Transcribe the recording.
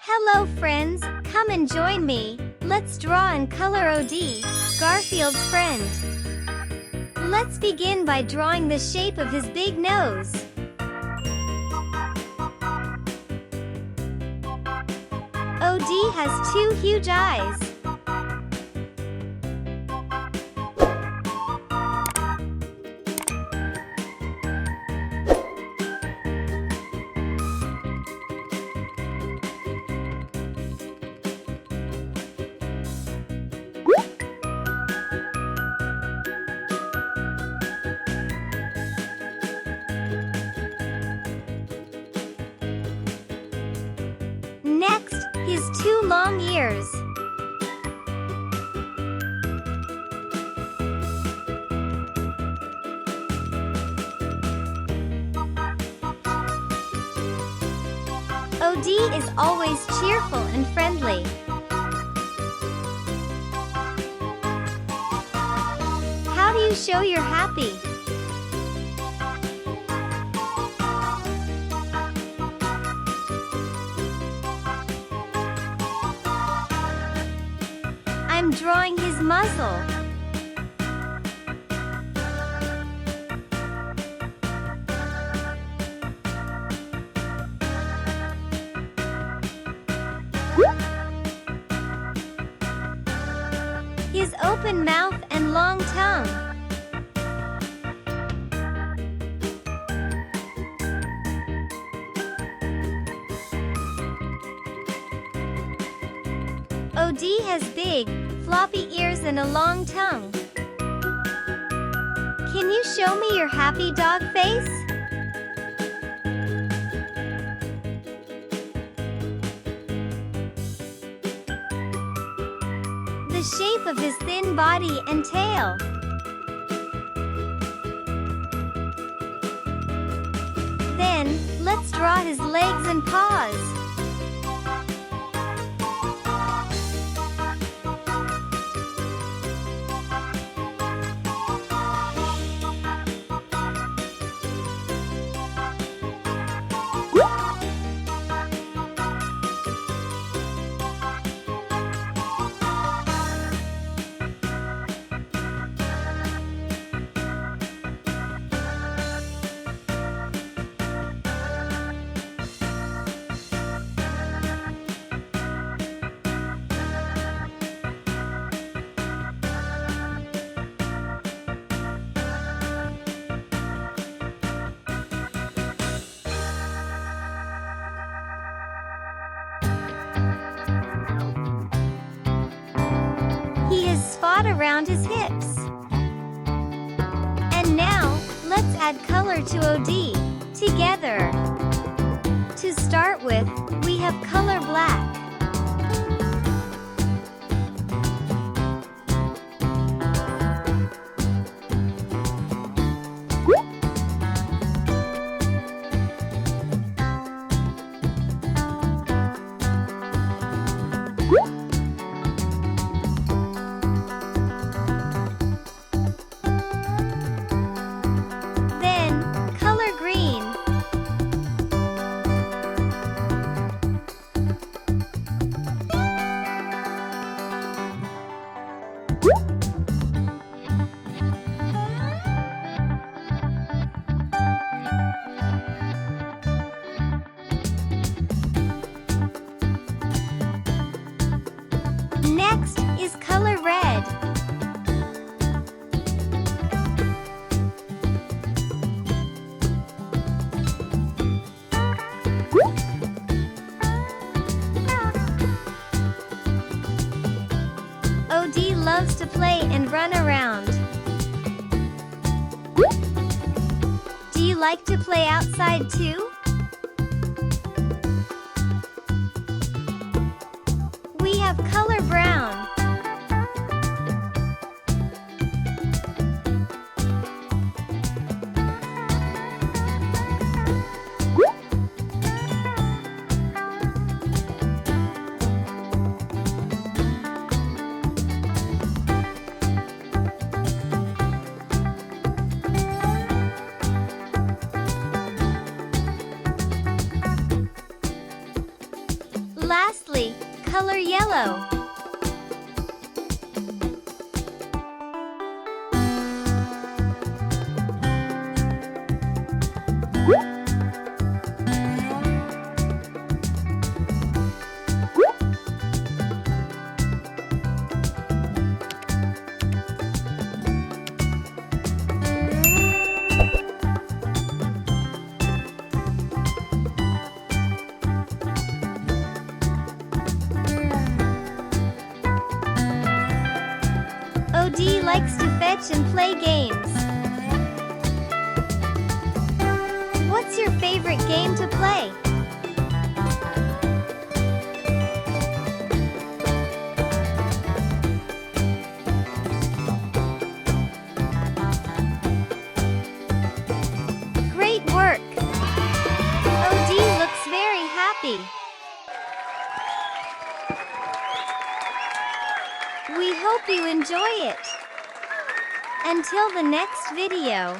Hello friends, come and join me. Let's draw and color Odie, Garfield's friend. Let's begin by drawing the shape of his big nose. Odie has two huge eyes. Next, his two long ears. Odie is always cheerful and friendly. How do you show you're happy? I'm drawing his muzzle. His open mouth and long tongue. Odie has big, floppy ears and a long tongue. Can you show me your happy dog face? The shape of his thin body and tail. Then, let's draw his legs and paws. He has spot around his hips. And now, let's add color to Odie, together. To start with, we have color black. Next is color red. Odie loves to play and run around. Do you like to play outside too? We have color brown. Lastly, color yellow. Odie likes to fetch and play games. What's your favorite game to play? Great work! Odie looks very happy. We hope you enjoy it. Until the next video.